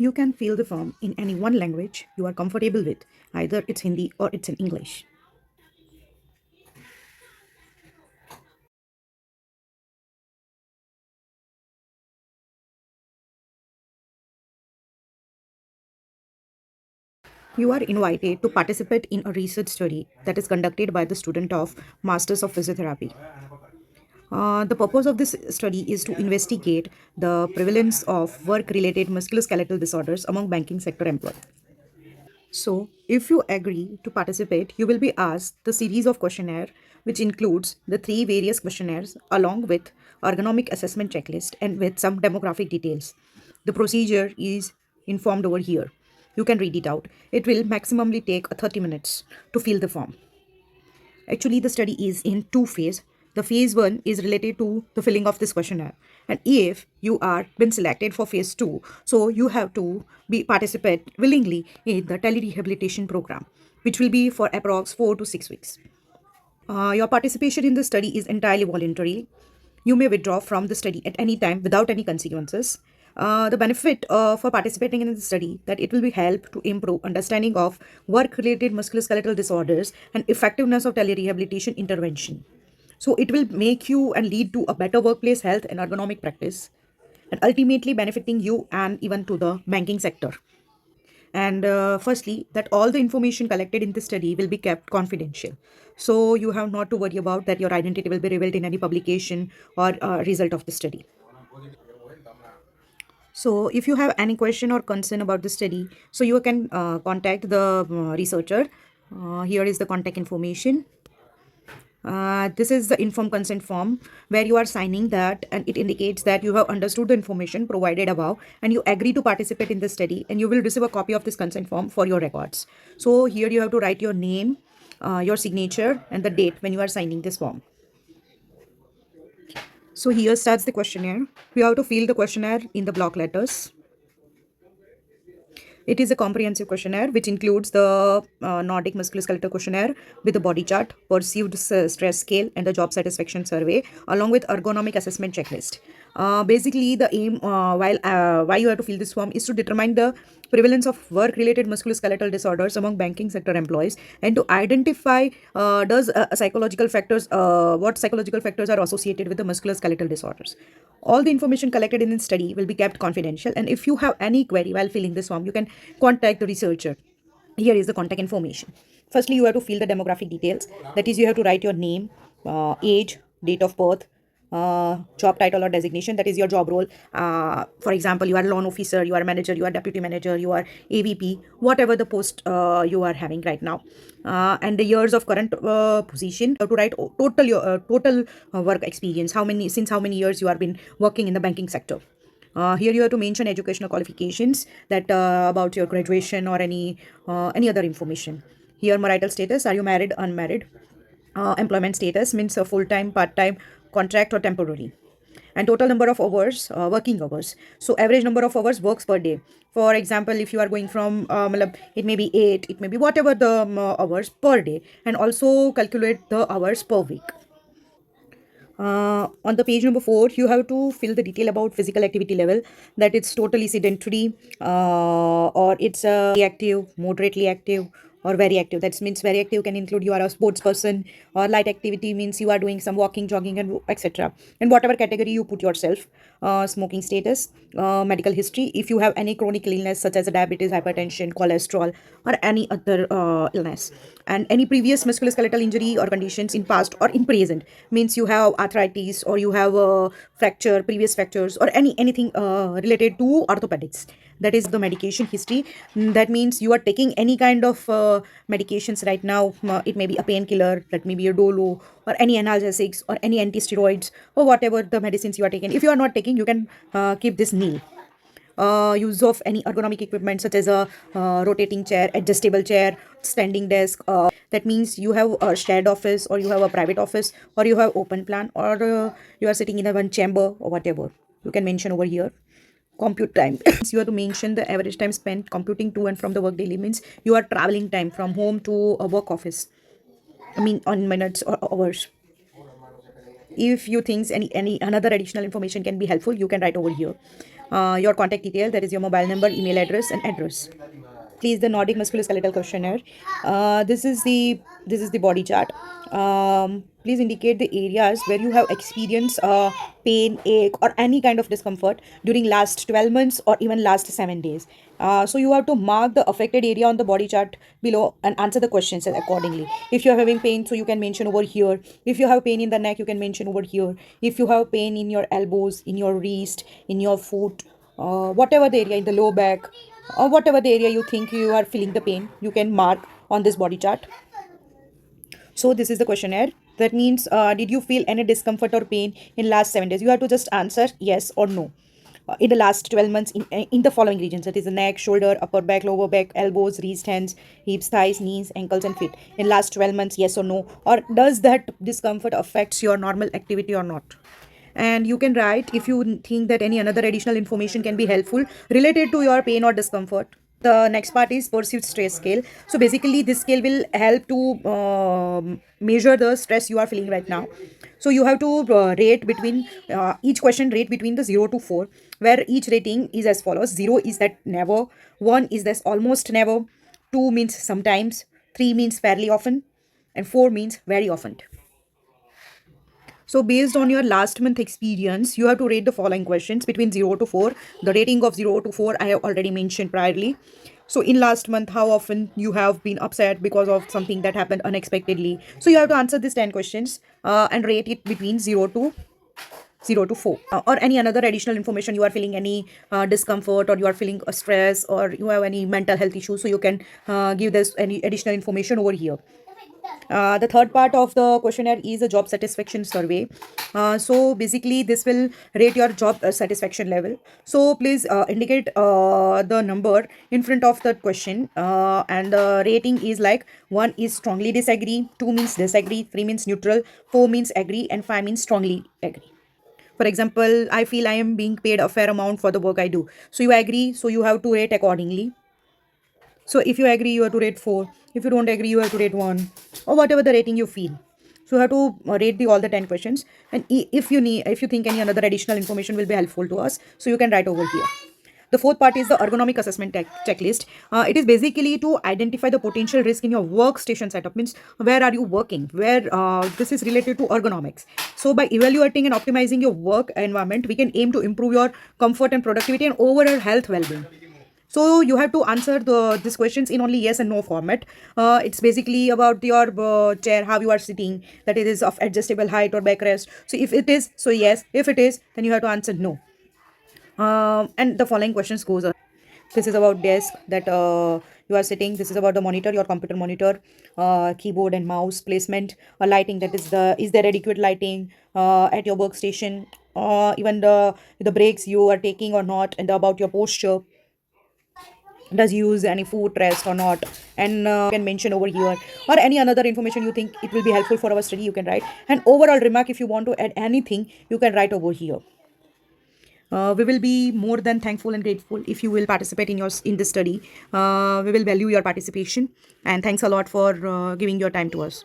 You can fill the form in any one language you are comfortable with, either it's Hindi or it's in English. You are invited to participate in a research study that is conducted by the student of Masters of Physiotherapy. The purpose of this study is to investigate the prevalence of work-related musculoskeletal disorders among banking sector employees. So, if you agree to participate, you will be asked the series of questionnaire, which includes the three various questionnaires along with ergonomic assessment checklist and with some demographic details. The procedure is informed over here. You can read it out. It will maximally take 30 minutes to fill the form. Actually, the study is in two phases. The phase one is related to the filling of this questionnaire. And if you are been selected for phase two, so you have to be participate willingly in the telerehabilitation program, which will be for approx 4 to 6 weeks. Your participation in the study is entirely voluntary. You may withdraw from the study at any time without any consequences. The benefit for participating in the study that it will be help to improve understanding of work-related musculoskeletal disorders and effectiveness of telerehabilitation intervention. So it will make you and lead to a better workplace health and ergonomic practice, and ultimately benefiting you and even to the banking sector. And firstly, that all the information collected in the study will be kept confidential. So you have not to worry about that your identity will be revealed in any publication or result of the study. So if you have any question or concern about the study, so you can contact the researcher. Here is the contact information. This is the informed consent form where you are signing that, and it indicates that you have understood the information provided above and you agree to participate in the study, and you will receive a copy of this consent form for your records. So here you have to write your name, your signature, and the date when you are signing this form. So here starts the questionnaire. We have to fill the questionnaire in the block letters. It is a comprehensive questionnaire which includes the Nordic Musculoskeletal Questionnaire with the body chart, perceived stress scale, and the job satisfaction survey, along with ergonomic assessment checklist. Basically, the aim why you have to fill this form is to determine the prevalence of work-related musculoskeletal disorders among banking sector employees, and to identify does psychological factors what psychological factors are associated with the musculoskeletal disorders. All the information collected in the study will be kept confidential, and if you have any query while filling this form, you can contact the researcher. Here is the contact information. Firstly, you have to fill the demographic details. That is, you have to write your name, age, date of birth, job title or designation. That is your job role. For example, you are loan officer, you are manager, you are deputy manager, you are AVP, whatever the post you are having right now. And the years of current position. You have to write total work experience. How many years you have been working in the banking sector. Here you have to mention educational qualifications that about your graduation or any other information. Here marital status, are you married, unmarried? Employment status means a full-time, part-time, contract or temporary. And total number of hours, working hours. So average number of hours works per day. For example, if you are going from it may be 8, it may be whatever the hours per day, and also calculate the hours per week. On the page number 4, you have to fill the detail about physical activity level, that it's totally sedentary, or it's active, moderately active, or very active. That means very active can include you are a sports person, or light activity means you are doing some walking, jogging, and etc. And whatever category you put yourself. Smoking status, medical history. If you have any chronic illness such as diabetes, hypertension, cholesterol, or any other illness, and any previous musculoskeletal injury or conditions in past or in present, means you have arthritis or you have a fracture, previous fractures, or anything related to orthopedics. That is the medication history. That means you are taking any kind of medications right now. It may be a painkiller, that may be a dolo, or any analgesics, or any anti-steroids, or whatever the medicines you are taking. If you are not taking, you can keep this nil. Use of any ergonomic equipment such as a rotating chair, adjustable chair, standing desk. That means you have a shared office, or you have a private office, or you have open plan, or you are sitting in a one chamber, or whatever. You can mention over here. Compute time. You have to mention the average time spent computing to and from the work daily, means you are traveling time from home to a work office. I mean, on minutes or hours. If you think any another additional information can be helpful, you can write over here. your contact detail, that is your mobile number, email address, and address. Please, the Nordic musculoskeletal questionnaire. This is the body chart. Please indicate the areas where you have experienced pain, ache, or any kind of discomfort during last 12 months or even last 7 days. So you have to mark the affected area on the body chart below and answer the questions accordingly. If you are having pain, so you can mention over here. If you have pain in the neck, you can mention over here. If you have pain in your elbows, in your wrist, in your foot, whatever the area, in the low back, or whatever the area you think you are feeling the pain, you can mark on this body chart. So this is the questionnaire. That means, did you feel any discomfort or pain in last 7 days? You have to just answer yes or no. In the last 12 months, in the following regions, that is the neck, shoulder, upper back, lower back, elbows, wrist, hands, hips, thighs, knees, ankles, and feet. In last 12 months, yes or no, or does that discomfort affects your normal activity or not? And you can write if you think that any another additional information can be helpful related to your pain or discomfort. The next part is perceived stress scale. So basically this scale will help to measure the stress you are feeling right now. So you have to rate between each question rate between the 0 to 4, where each rating is as follows. 0 is that never, 1 is that almost never, 2 means sometimes, 3 means fairly often, and 4 means very often. So based on your last month experience, you have to rate the following questions between 0 to 4. The rating of 0 to 4 I have already mentioned priorly. So in last month, how often you have been upset because of something that happened unexpectedly. So you have to answer these 10 questions and rate it between 0 to 4. Or any another additional information, you are feeling any discomfort, or you are feeling a stress, or you have any mental health issues, so you can give this any additional information over here. The third part of the questionnaire is a job satisfaction survey. So basically this will rate your job satisfaction level. So please indicate the number in front of the question, and the rating is like 1 is strongly disagree, 2 means disagree, 3 means neutral, 4 means agree, and 5 means strongly agree. For example, I feel I am being paid a fair amount for the work I do. So you agree, so you have to rate accordingly. So if you agree, you have to rate 4. If you don't agree, you have to rate 1, or whatever the rating you feel. So you have to rate the all the 10 questions. And if you think any another additional information will be helpful to us, so you can write over here. The fourth part is the ergonomic assessment checklist. It is basically to identify the potential risk in your workstation setup. Means where are you working? Where this is related to ergonomics. So by evaluating and optimizing your work environment, we can aim to improve your comfort and productivity and overall health well-being. So you have to answer these questions in only yes and no format. It's basically about your chair, how you are sitting, that it is of adjustable height or backrest. So if it is, so yes. If it is, then you have to answer no. And the following questions goes on. This is about desk that you are sitting. This is about the monitor, your computer monitor, keyboard and mouse placement, lighting. That is there adequate lighting at your workstation? Even the breaks you are taking or not, and about your posture, does use any food rest or not, and you can mention over here, or any another information you think it will be helpful for our study, you can write. And overall remark, if you want to add anything, you can write over here. We will be more than thankful and grateful if you will participate in this study. We will value your participation, and thanks a lot for giving your time to us.